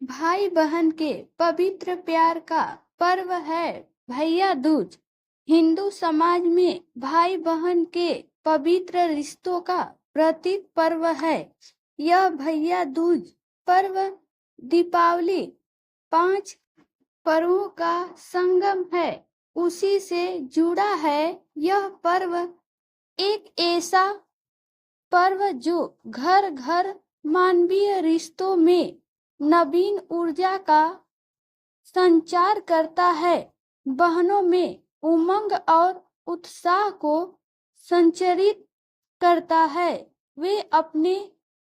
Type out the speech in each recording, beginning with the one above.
भाई बहन के पवित्र प्यार का पर्व है भैया दूज। हिंदू समाज में भाई बहन के पवित्र रिश्तों का प्रतीक पर्व है। यह भैया दूज पर्व दीपावली 5 पर्वों का संगम है, उसी से जुड़ा है। यह पर्व एक ऐसा पर्व जो घर घर मानवीय रिश्तों में नवीन ऊर्जा का संचार करता है, बहनों में उमंग और उत्साह को संचारित करता है। वे अपने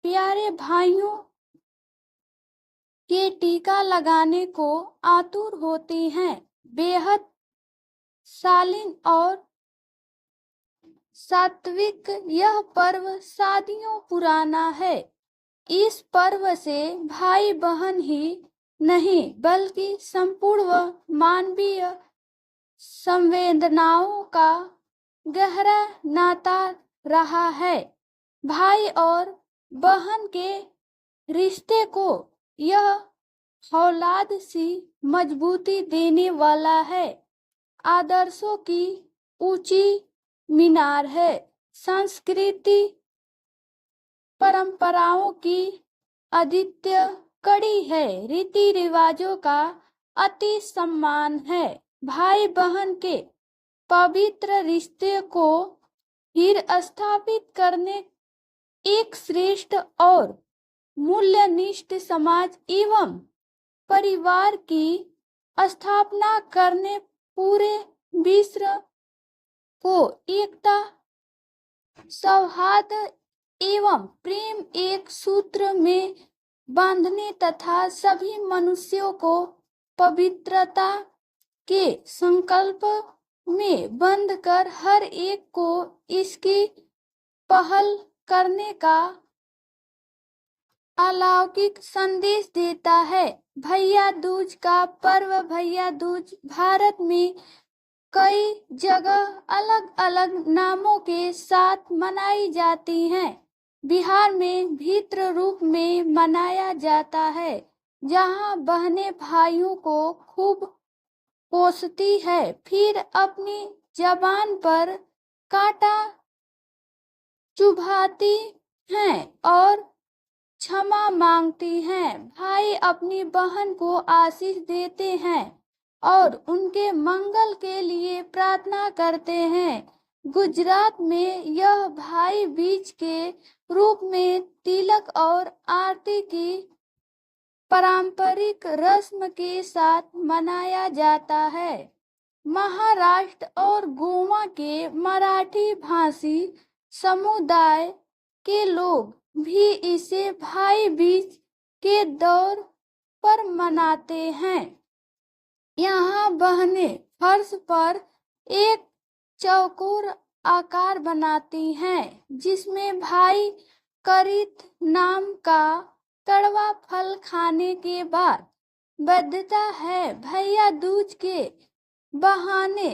प्यारे भाइयों के टीका लगाने को आतुर होती हैं। बेहद शालीन और सात्विक यह पर्व सदियों पुराना है। इस पर्व से भाई बहन ही नहीं बल्कि संपूर्ण मानवीय संवेदनाओं का गहरा नाता रहा है। भाई और बहन के रिश्ते को यह औलाद सी मजबूती देने वाला है, आदर्शों की ऊंची मीनार है, संस्कृति परंपराओं की अद्वितीय कड़ी है, रीति रिवाजों का अति सम्मान है। भाई बहन के पवित्र रिश्ते को फिर स्थापित करने एक श्रेष्ठ और मूल्यनिष्ठ समाज एवं परिवार की स्थापना करने पूरे विश्व को एकता, सौहार्द एवं प्रेम एक सूत्र में बांधने तथा सभी मनुष्यों को पवित्रता के संकल्प में बंध कर हर एक को इसकी पहल करने का अलौकिक संदेश देता है। भैया दूज का पर्व भैया दूज भारत में कई जगह अलग अलग नामों के साथ मनाई जाती हैं। बिहार में भित्र रूप में मनाया जाता है, जहां बहनें भाइयों को खूब पोसती है, फिर अपनी जबान पर कांटा चुभाती हैं और क्षमा मांगती हैं। भाई अपनी बहन को आशीष देते हैं और उनके मंगल के लिए प्रार्थना करते हैं। गुजरात में यह भाई बीज के रूप में तिलक और आरती की पारंपरिक रस्म के साथ मनाया जाता है। महाराष्ट्र और गोवा के मराठी भाषी समुदाय के लोग भी इसे भाई बीज के दौर पर मनाते हैं। यहाँ बहनें फर्श पर एक चौकोर आकार बनाती हैं, जिसमें भाई करित नाम का कड़वा फल खाने के बाद बंधता है। भैया दूज के बहाने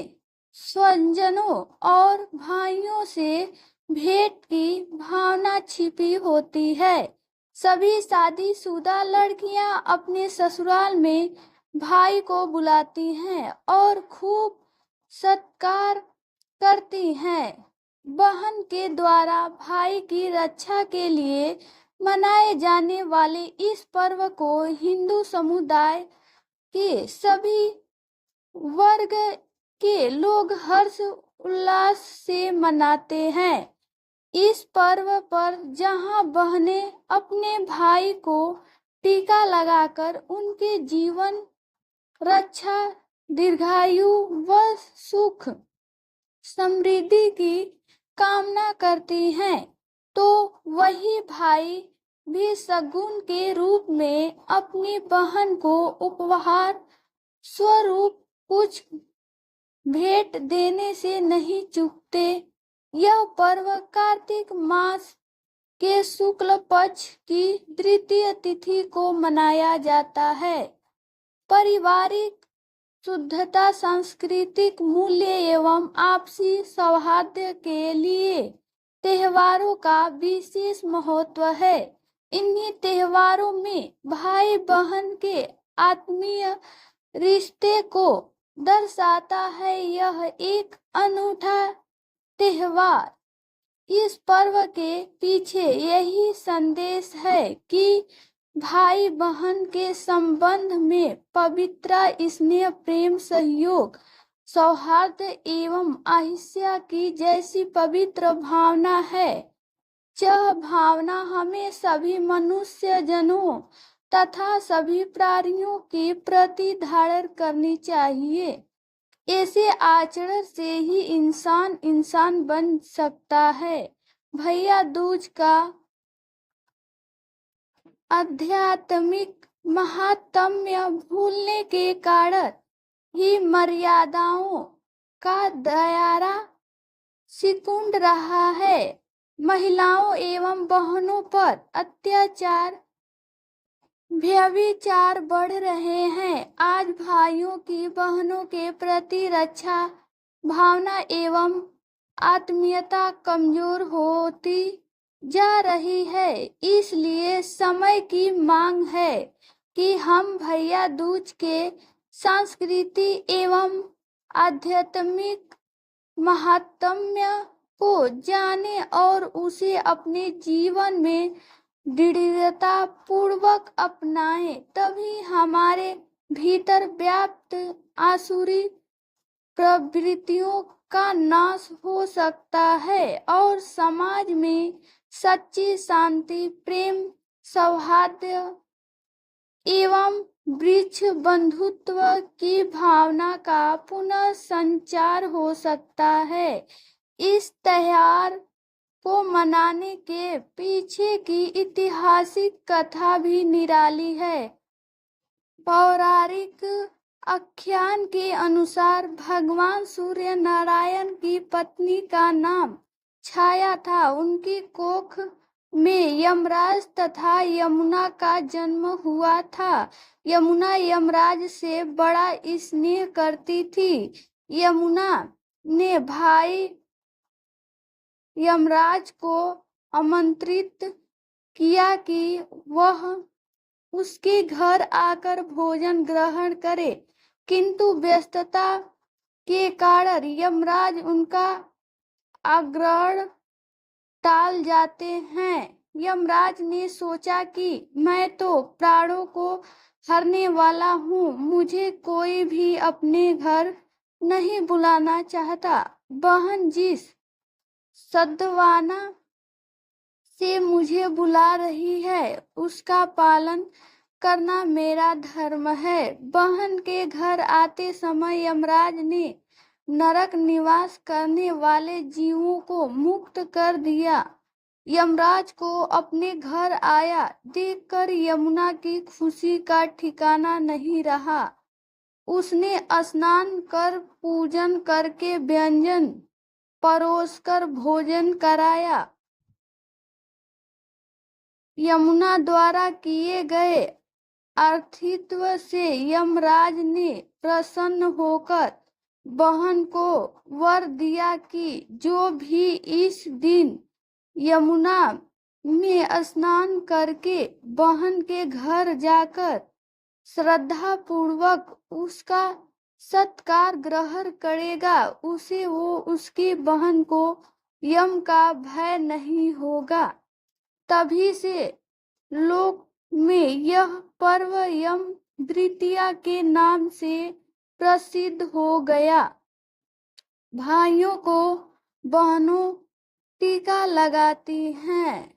स्वजनों और भाइयों से भेंट की भावना छिपी होती है। सभी शादीशुदा लड़कियां अपने ससुराल में भाई को बुलाती हैं और खूब सत्कार करती हैं। बहन के द्वारा भाई की रक्षा के लिए मनाए जाने वाले इस पर्व को हिंदू समुदाय के सभी वर्ग के लोग हर्ष उल्लास से मनाते हैं। इस पर्व पर जहां बहनें अपने भाई को टीका लगाकर उनके जीवन रक्षा, दीर्घायु व सुख समृद्धि की कामना करती हैं, तो वही भाई भी सगुन के रूप में अपनी बहन को उपहार स्वरूप कुछ भेंट देने से नहीं चूकते। यह पर्व कार्तिक मास के शुक्ल पक्ष की तृतीय तिथि को मनाया जाता है। पारिवारिक शुद्धता, सांस्कृतिक मूल्य एवं आपसी सौहार्द के लिए त्योहारों का विशेष महत्व है। इन्हीं त्योहारों में भाई बहन के आत्मीय रिश्ते को दर्शाता है। यह एक अनूठा त्योहार, इस पर्व के पीछे यही संदेश है कि भाई बहन के संबंध में पवित्र स्नेह, प्रेम, सहयोग, सौहार्द एवं अहिंसा की जैसी पवित्र भावना है। यह भावना हमें सभी मनुष्य जनों तथा सभी प्राणियों के प्रति धारण करनी चाहिए। ऐसे आचरण से ही इंसान इंसान बन सकता है। भैया दूज का आध्यात्मिक महात्म्य भूलने के कारण ही मर्यादाओं का दायरा सिकुड़ रहा है। महिलाओं एवं बहनों पर अत्याचार, व्यभिचार बढ़ रहे हैं। आज भाइयों की बहनों के प्रति रक्षा भावना एवं आत्मीयता कमजोर होती जा रही है। इसलिए समय की मांग है कि हम भैया दूज के संस्कृति एवं आध्यात्मिक महात्म्य को जाने और उसे अपने जीवन में दृढ़ता पूर्वक अपनाएं। तभी हमारे भीतर व्याप्त आसुरी प्रवृत्तियों का नाश हो सकता है और समाज में सच्ची शांति, प्रेम, सौहार्द एवं वृक्ष बंधुत्व की भावना का पुनः संचार हो सकता है। इस त्योहार को मनाने के पीछे की ऐतिहासिक कथा भी निराली है। पौराणिक आख्यान के अनुसार भगवान सूर्य नारायण की पत्नी का नाम छाया था। उनकी कोख में यमराज तथा यमुना का जन्म हुआ था। यमुना यमराज से बड़ा स्नेह करती थी। यमुना ने भाई यमराज को आमंत्रित किया कि वह उसके घर आकर भोजन ग्रहण करे, किंतु व्यस्तता के कारण यमराज उनका आग्रह टाल जाते हैं। यमराज ने सोचा कि मैं तो प्राणों को हरने वाला हूँ, मुझे कोई भी अपने घर नहीं बुलाना चाहता। बहन जिस सद्भावना से मुझे बुला रही है उसका पालन करना मेरा धर्म है। बहन के घर आते समय यमराज ने नरक निवास करने वाले जीवों को मुक्त कर दिया। यमराज को अपने घर आया देखकर यमुना की खुशी का ठिकाना नहीं रहा। उसने स्नान कर पूजन करके व्यंजन परोसकर भोजन कराया। यमुना द्वारा किए गए आतिथ्य से यमराज ने प्रसन्न होकर बहन को वर दिया कि जो भी इस दिन यमुना में स्नान करके बहन के घर जाकर श्रद्धा पूर्वक उसका सत्कार ग्रहण करेगा, उसे वो उसकी बहन को यम का भय नहीं होगा। तभी से लोक में यह पर्व यम द्वितीया के नाम से प्रसिद्ध हो गया। भाइयों को बहनों टीका लगाती हैं।